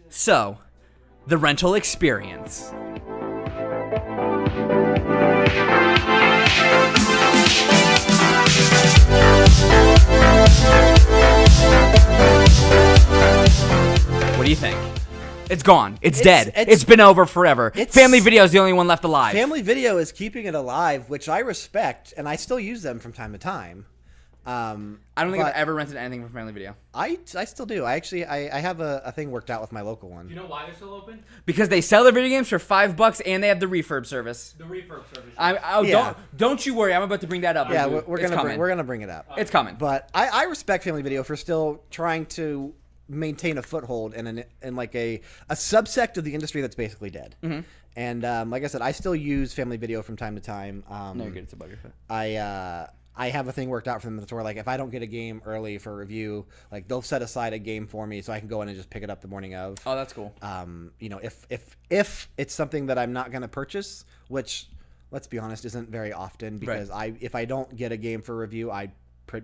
So, the rental experience. What do you think? It's gone. It's dead. It's been over forever. Family Video is the only one left alive. Family Video is keeping it alive, which I respect, and I still use them from time to time. I don't think I've ever rented anything from Family Video. I still do. I have a thing worked out with my local one. Do you know why they're still open? Because they sell their video games for $5 and they have the refurb service. The refurb service. Don't you worry. I'm about to bring that up. Yeah, we're gonna bring it up. It's coming. But I respect Family Video for still trying to maintain a foothold in like a subsect of the industry that's basically dead. Mm-hmm. And like I said, I still use Family Video from time to time. No, you're good. It's above your foot. I have a thing worked out for them that's where, like, if I don't get a game early for review, like, they'll set aside a game for me so I can go in and just pick it up the morning of. Oh, that's cool. You know, if it's something that I'm not going to purchase, which, let's be honest, isn't very often, because if I don't get a game for review, I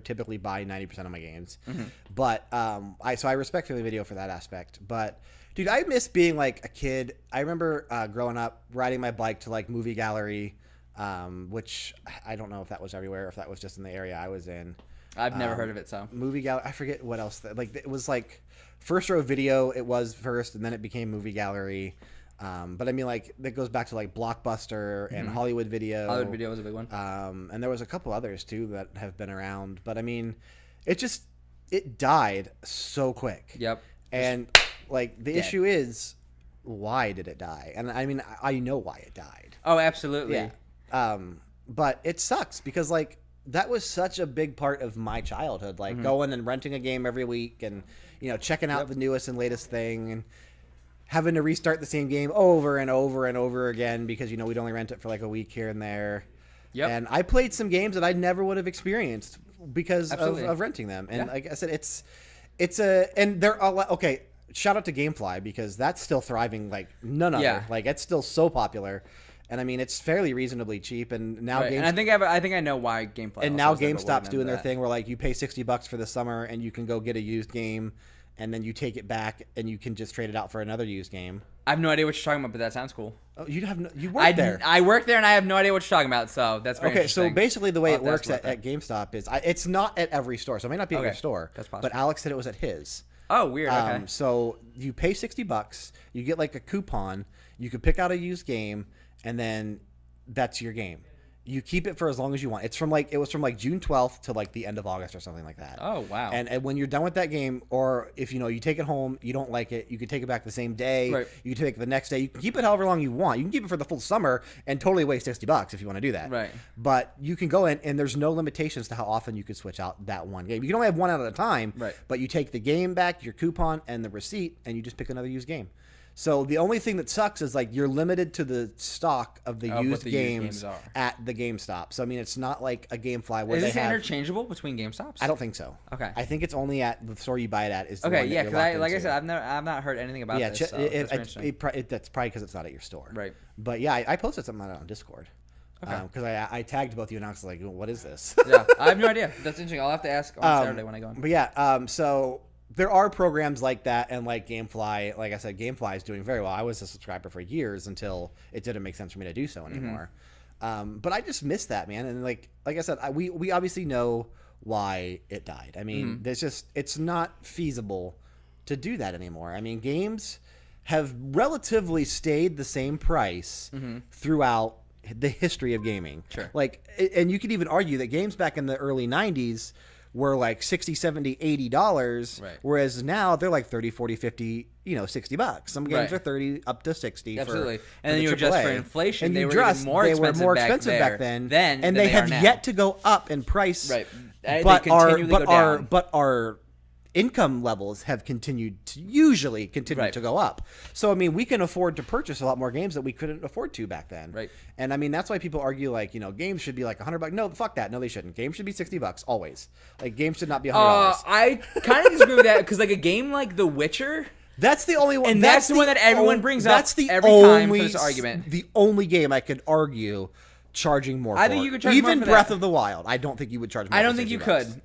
typically buy 90% of my games. Mm-hmm. But I respect Family Video for that aspect. But dude, I miss being like a kid. I remember growing up riding my bike to like movie gallery. Which I don't know if that was everywhere or if that was just in the area I was in. I've never heard of it, so. Movie gallery, I forget what else. Like, it was like First Row Video, it was first, and then it became Movie Gallery. But I mean, like, that goes back to like Blockbuster and Hollywood Video. Hollywood Video was a big one. And there was a couple others too that have been around. But I mean, it died so quick. Yep. And like, the issue is, why did it die? And I mean, I know why it died. Oh, absolutely. Yeah. But it sucks because like that was such a big part of my childhood, like going and renting a game every week and, you know, checking out the newest and latest thing and having to restart the same game over and over and over again because, you know, we'd only rent it for like a week here and there. Yep. And I played some games that I never would have experienced because of renting them. And like I said, and they're all okay. Shout out to Gamefly because that's still thriving like none other. Like, it's still so popular. And I mean, it's fairly reasonably cheap, and now and I think I know why GameFly. And now GameStop's doing their thing where like you pay $60 for the summer, and you can go get a used game, and then you take it back, and you can just trade it out for another used game. I have no idea what you're talking about, but that sounds cool. Oh, you work there. I work there, and I have no idea what you're talking about. So that's very interesting. So basically, the way it works at GameStop is it's not at every store, so it may not be at your store. That's possible. But Alex said it was at his. Oh, weird. Okay. So you pay $60, you get like a coupon, you could pick out a used game, and then that's your game. You keep it for as long as you want. It was from June 12th to like the end of August or something like that. Oh, wow. And when you're done with that game, or if you take it home, you don't like it, you can take it back the same day. Right. You can take it the next day. You can keep it however long you want. You can keep it for the full summer and totally waste $60 if you want to do that. Right. But you can go in and there's no limitations to how often you can switch out that one game. You can only have one out at a time. Right. But you take the game back, your coupon, and the receipt, and you just pick another used game. So the only thing that sucks is like you're limited to the stock of the used games at the GameStop. So I mean, it's not like a GameFly where is this interchangeable between GameStops? I don't think so. Okay. I think it's only at the store you buy it at. Is the okay. One Yeah, because like I said, I've not heard anything about this. So that's probably because it's not at your store. Right. But yeah, I posted something on Discord. Okay. Because I tagged both you and I was like, what is this? Yeah, I have no idea. That's interesting. I'll have to ask on Saturday when I go in. But yeah, so there are programs like that, and like Gamefly. Like I said, Gamefly is doing very well. I was a subscriber for years until it didn't make sense for me to do so anymore. But I just miss that, man. And like I said, we obviously know why it died. I mean, it's not feasible to do that anymore. I mean, games have relatively stayed the same price throughout the history of gaming. Sure. Like, and you could even argue that games back in the early 90s were like $60, $70, $80, right, whereas now they're like 30, 40, 50, $60. Some games are 30 up to 60. Absolutely. And then you adjust for inflation, and they were even more expensive back then. And they have yet to go up in price. Right. But our income levels have continued to go up. So I mean, we can afford to purchase a lot more games that we couldn't afford to back then. Right. And I mean, that's why people argue like, games should be like $100. No, fuck that. No, they shouldn't. Games should be $60 always. Like, games should not be $100. I kind of disagree with that because like a game like The Witcher, that's the only one. And that's the one that everyone brings up every time for this argument. The only game I could argue charging more. I think you could charge even more for Breath that. of the Wild. I don't think you would charge more. I don't think you could.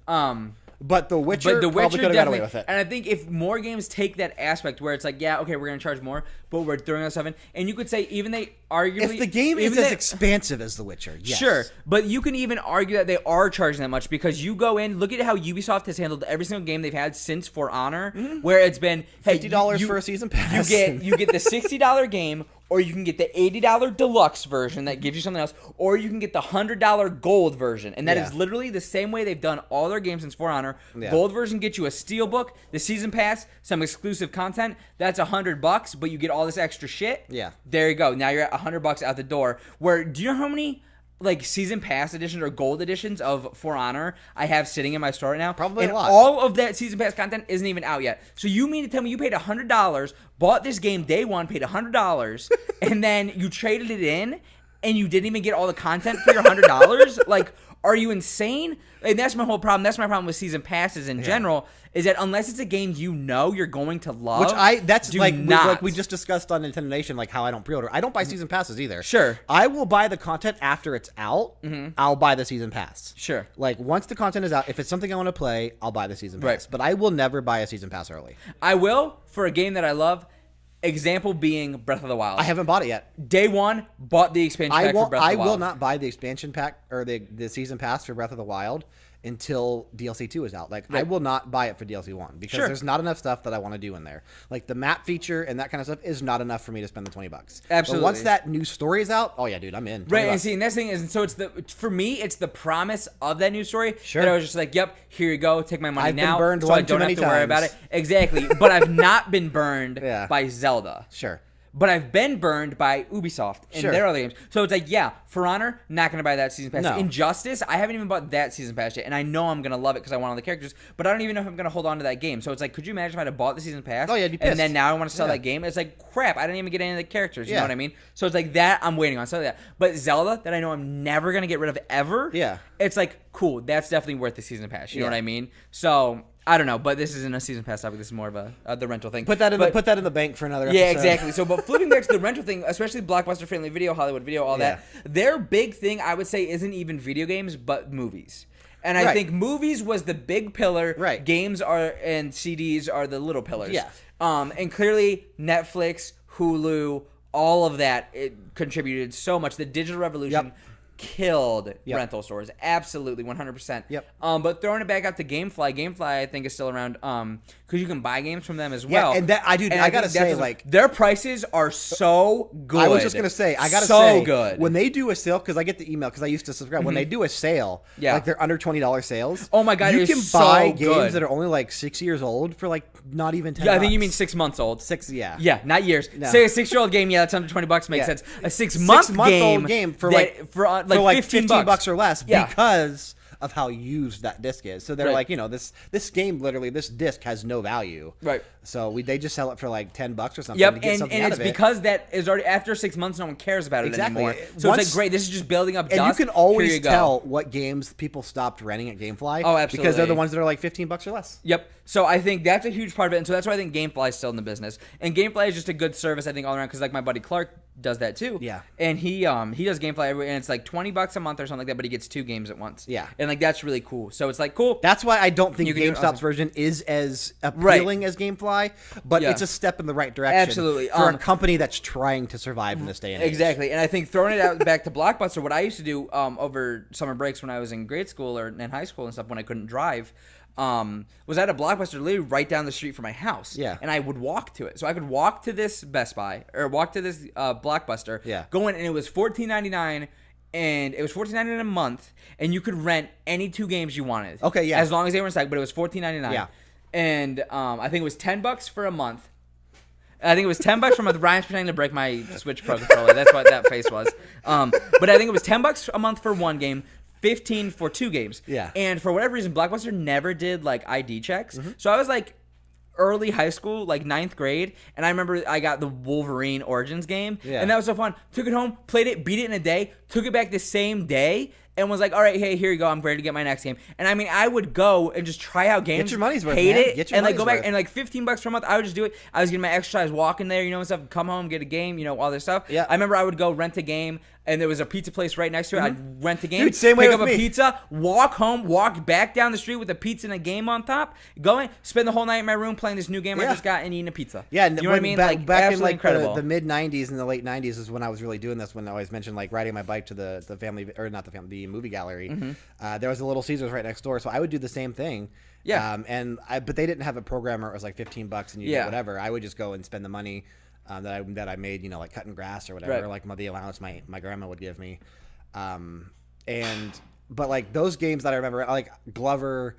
But The Witcher probably could have got away with it. And I think if more games take that aspect where it's like, yeah, okay, we're going to charge more, but we're throwing us stuff in. And you could say even they arguably... If the game is as expansive as The Witcher, yes. Sure. But you can even argue that they are charging that much because you go in, look at how Ubisoft has handled every single game they've had since For Honor, where it's been, hey, $50 for a season pass. You get the $60 game, or you can get the $80 deluxe version that gives you something else, or you can get the $100 gold version. And that is literally the same way they've done all their games since For Honor. Yeah. Gold version gets you a steelbook, the season pass, some exclusive content. That's $100, but you get all this extra shit. Yeah. There you go. Now you're at $100 out the door. Where, do you know how many like season pass editions or gold editions of For Honor I have sitting in my store right now? Probably and a lot. All of that season pass content isn't even out yet. So you mean to tell me you paid $100, bought this game day one, paid $100, and then you traded it in, and you didn't even get all the content for your $100? Like, are you insane? And that's my whole problem. That's my problem with season passes in general, is that unless it's a game you know you're going to love, like we just discussed on Nintendo Nation, like how I don't pre-order. I don't buy season passes either. Sure. I will buy the content after it's out. I'll buy the season pass. Sure. Like once the content is out, if it's something I want to play, I'll buy the season pass. Right. But I will never buy a season pass early. I will for a game that I love. Example being Breath of the Wild. I haven't bought it yet. Day one, bought the expansion pack for Breath of the Wild. I will not buy the expansion pack or the season pass for Breath of the Wild until DLC 2 is out. Like, I will not buy it for DLC 1 because there's not enough stuff that I want to do in there. Like, the map feature and that kind of stuff is not enough for me to spend the $20. Absolutely. But once that new story is out, oh yeah, dude, I'm in. Right, and see, and that's the thing is, so for me, it's the promise of that new story that I was just like, yep, here you go, take my money now, been burned so I don't have to worry about it. Exactly, but I've not been burned by Zelda. Sure. But I've been burned by Ubisoft and their other games. So it's like, yeah, For Honor, not going to buy that season pass. No. Injustice, I haven't even bought that season pass yet. And I know I'm going to love it because I want all the characters. But I don't even know if I'm going to hold on to that game. So it's like, could you imagine if I had bought the season pass? Oh, yeah, I'd be pissed. And then now I want to sell that game? It's like, crap, I didn't even get any of the characters. You know what I mean? So it's like that I'm waiting on. So that. But Zelda, that I know I'm never going to get rid of ever. Yeah. It's like, cool, that's definitely worth the season pass. You know what I mean? So... I don't know, but this isn't a season pass topic. This is more of a the rental thing. Put that in the bank for another episode. Yeah, exactly. So, but flipping back to the rental thing, especially Blockbuster Friendly Video, Hollywood Video, all that, their big thing, I would say, isn't even video games, but movies. And I think movies was the big pillar. Right. Games and CDs are the little pillars. Yeah. And clearly, Netflix, Hulu, all of that, it contributed so much. The digital revolution killed rental stores. Absolutely, 100%. Yep. But throwing it back out to GameFly, I think is still around because you can buy games from them as well. Yeah, and that I gotta say, like, their prices are so good. I was just gonna say, I gotta say, good when they do a sale, because I get the email because I used to subscribe. When they do a sale, like they're under $20 sales. Oh my god, you can buy games that are are only like 6 years old for like not even 10. Yeah, I think you mean 6 months old. Yeah, not years. No. Say a 6-year-old game, that's under $20 makes sense. A 6-month game for like $15 or less Yeah. because of how used that disc is. So they're like, you know, this game, literally, this disc has no value. Right. So they just sell it for like $10 or something Yep, to get something and out it's of it. because that is already after 6 months, no one cares about it anymore. So it's like, great, this is just building up dust. And you can always tell what games people stopped renting at GameFly. Oh, absolutely. Because they're the ones that are like $15 or less. Yep. So I think that's a huge part of it, and so that's why I think GameFly is still in the business. And GameFly is just a good service, I think, all around, because like my buddy Clark does that too. Yeah. And he does GameFly and it's like $20 a month or something like that, but he gets 2 games at once. Yeah. And like that's really cool. So it's like cool. That's why I don't think GameStop's version is as appealing as GameFly, but it's a step in the right direction. Absolutely. For a company that's trying to survive in this day and age. Exactly. And I think throwing it out back to Blockbuster, what I used to do over summer breaks when I was in grade school or in high school and stuff when I couldn't drive, was at a Blockbuster literally right down the street from my house. Yeah. And I would walk to it. So I could walk to this Best Buy or walk to this Blockbuster. Yeah. Go in and it was $14.99 and it was $14.99 a month and you could rent any 2 games you wanted. Okay, yeah. As long as they were in stock, but it was $14.99. Yeah. And I think it was $10 for a month. I think it was $10 for a month. Ryan's pretending to break my Switch Pro controller. That's what that face was. But I think it was $10 a month for 1 game. 15 for 2 games. Yeah. And for whatever reason, Blockbuster never did like ID checks. So I was like early high school, like 9th grade, and I remember I got the Wolverine Origins game. Yeah. And that was so fun. Took it home, played it, beat it in a day, took it back the same day, and was like, all right, hey, here you go. I'm ready to get my next game. And I mean, I would go and just try out games. Get your money's worth, hate man. it, Get your and like money's go back worth. and like $15 per month. I would just do it. I was getting my exercise walking there, you know, and stuff. Come home, get a game, you know, all this stuff. Yeah. I remember I would go rent a game. and there was a pizza place right next to it, I'd rent the game, Dude, same way pick up with a me. pizza, walk home, walk back down the street with a pizza and a game on top, go in, spend the whole night in my room playing this new game I Yeah. just got and eating a pizza. Yeah, you know what I mean? Back, Like back in absolutely like incredible. the mid '90s and the late '90s is when I was really doing this. When I always mentioned like riding my bike to the family or not the family, the movie gallery. There was a Little Caesars right next door, so I would do the same thing. Yeah. But they didn't have a programmer. It was like $15 and you Yeah. did whatever. I would just go and spend the money that I made, like cutting grass or whatever, Right. or like the allowance my grandma would give me. But like those games that I remember, like Glover,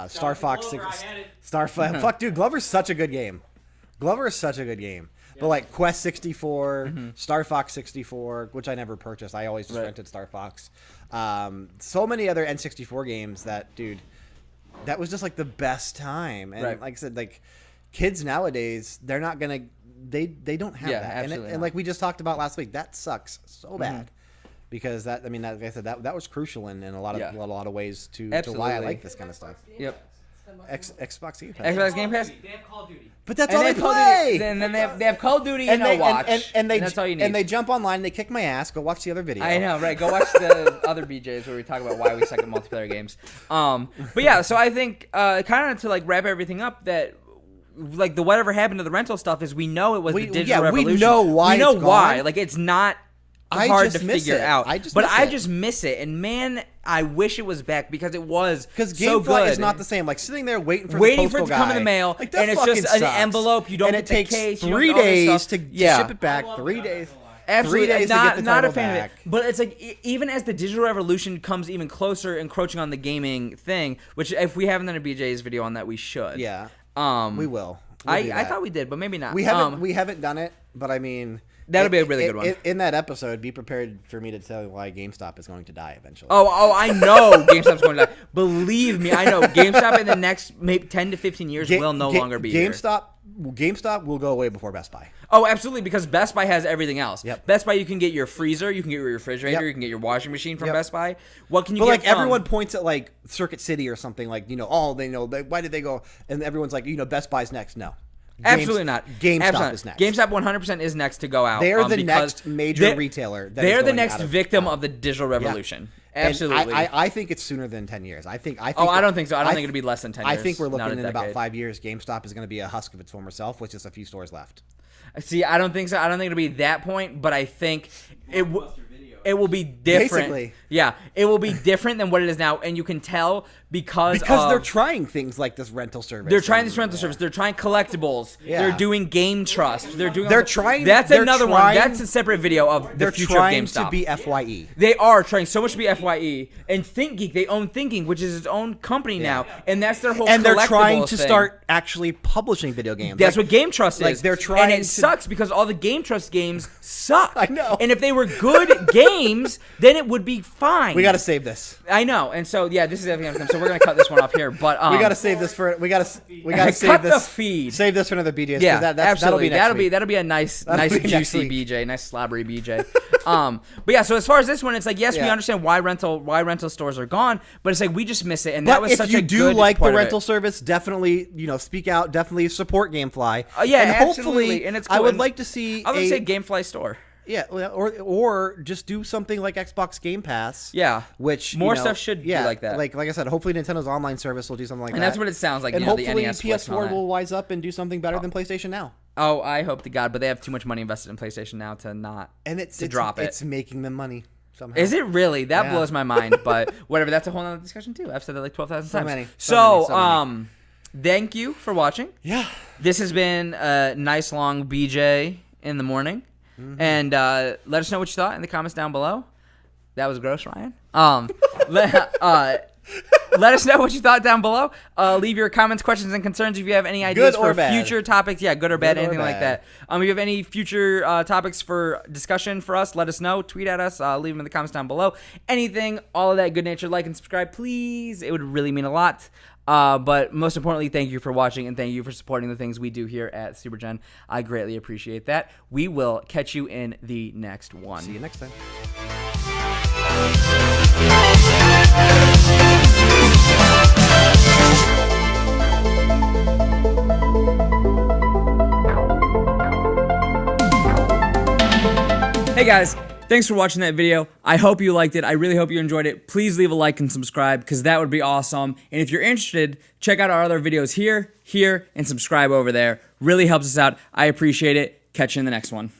Star Fox, Glover, I had it. Fuck, dude, Glover's such a good game. Glover is such a good game. But like Quest 64, Star Fox 64, which I never purchased. I always just rented Star Fox. So many other N64 games that, dude, that was just like the best time. And like I said, like kids nowadays, they're not gonna, they don't have that. Absolutely And like we just talked about last week, that sucks so bad. Because that, I mean, like I said, that was crucial in a lot of ways to why I Absolutely. like this kind of stuff. Yep. Xbox Game Pass. Xbox Game Pass. They have Call of Duty. But that's And all they they have Call of play. Duty. And then they have Call of Duty and Overwatch. And that's all you need. And they jump online, they kick my ass, go watch the other video. I know, right? Go watch the other BJs where we talk about why we suck at multiplayer games. But yeah, so I think kind of to like wrap everything up that. Like the whatever happened to the rental stuff is we know it was the digital revolution. We know why. We know it's why. gone. Like it's not I hard just to miss figure it. out. I just but miss I it. just miss it, and man, I wish it was back because it was Because so GameFly good. is not the same. Like sitting there waiting for Waiting the for it postal to come in guy. the mail, Like, that and it's fucking just an sucks. envelope. You don't and get it the takes case. You don't 3 get all this days stuff. to Yeah. ship it back. I love 3 that. days. Absolutely, 3 days to not, get the not a title fan back. of it. But it's like even as the digital revolution comes even closer, encroaching on the gaming thing, which if we haven't done a BJ's video on that, we should. Yeah, we we will. We'll do I that. thought we did, but maybe not. We haven't done it, but I mean, That'll be a really good one. In that episode, be prepared for me to tell you why GameStop is going to die eventually. Oh, I know GameStop's going to die. Believe me, I know GameStop in the next maybe 10 to 15 years will no longer be here. GameStop will go away before Best Buy. Oh, absolutely, because Best Buy has everything else. Yep. Best Buy, you can get your freezer, you can get your refrigerator, Yep. you can get your washing machine from Yep. Best Buy. What can you But get like from? everyone points at like Circuit City or something like why did they go? And everyone's like Best Buy's next. No, Absolutely not. GameStop Absolutely is next. GameStop 100% is next to go out. They're the because next major retailer. That is They're the going next out of victim town. of the digital revolution. And Absolutely. I think it's sooner than 10 years. I think. I don't think so. I don't think it'll be less than 10 years. I think we're not looking a in about decade. 5 years. GameStop is going to be a husk of its former self, with just a few stores left. See, I don't think so. I don't think it'll be that point, but I think it Blockbuster Video. it will be different. Basically. Yeah, it will be different than what it is now, and you can tell because Because they're of- trying things like this rental service. They're trying and- this rental service. They're trying collectibles. Yeah. They're doing game trust. They're doing. They're trying- That's they're another one. trying- That's a separate video of the They're future trying of GameStop. to be FYE. They are trying so much to be FYE, and ThinkGeek. They own ThinkGeek, which is its own company now, and that's their whole. And they're trying collectibles to thing. start actually publishing video games. That's Like, what Game Trust is. like, they're and trying it to- sucks because all the Game Trust games suck. I know. And if they were good games, then it would be fine. we got to save this. I know, and so yeah, this is everything. So we're gonna cut this one off here, but We got to save this for. We got to save cut this. the feed. Save this for another BJ's. Yeah, That'll absolutely. be next week. That'll be a nice, That'll nice be next juicy week. BJ, nice slobbery BJ. But yeah, so as far as this one, it's like yes, we Yeah. understand why rental stores are gone, but it's like we just miss it, and that But was if such you a do good like the part of it. rental service, definitely speak out. Definitely support GameFly. Yeah, and absolutely, hopefully, and it's I cool. would And like to see. I would say GameFly store. Yeah, or just do something like Xbox Game Pass. Yeah, Which more stuff should be like that. Like I said, hopefully Nintendo's online service will do something like And that. that's what it sounds like. And you know, the hopefully NES Flex and all PS4 that. will wise up and do something better than PlayStation Now. Oh, I hope to God, but they have too much money invested in PlayStation now to not And it's drop it. It's making them money somehow. Is it really? That Yeah. blows my mind. But whatever. That's a whole other discussion too. I've said that like 12,000 times. many. So, So many. thank you for watching. Yeah. This has been a nice long BJ in the morning, Mm-hmm. and let us know what you thought in the comments down below. That was gross, Ryan. Let us know what you thought down below. Leave your comments, questions, and concerns if you have any ideas Good or for bad. future topics. Yeah, good or bad, Good or anything like bad. that. If you have any future topics for discussion for us, let us know. Tweet at us. Leave them in the comments down below. Anything, all of that good nature. Like and subscribe, please. It would really mean a lot. But most importantly, thank you for watching and thank you for supporting the things we do here at SuperGen. I greatly appreciate that. We will catch you in the next one. See you next time. Hey guys, Thanks for watching that video. I hope you liked it. I really hope you enjoyed it. Please leave a like and subscribe because that would be awesome. And if you're interested, check out our other videos here, and subscribe over there. Really helps us out. I appreciate it. Catch you in the next one.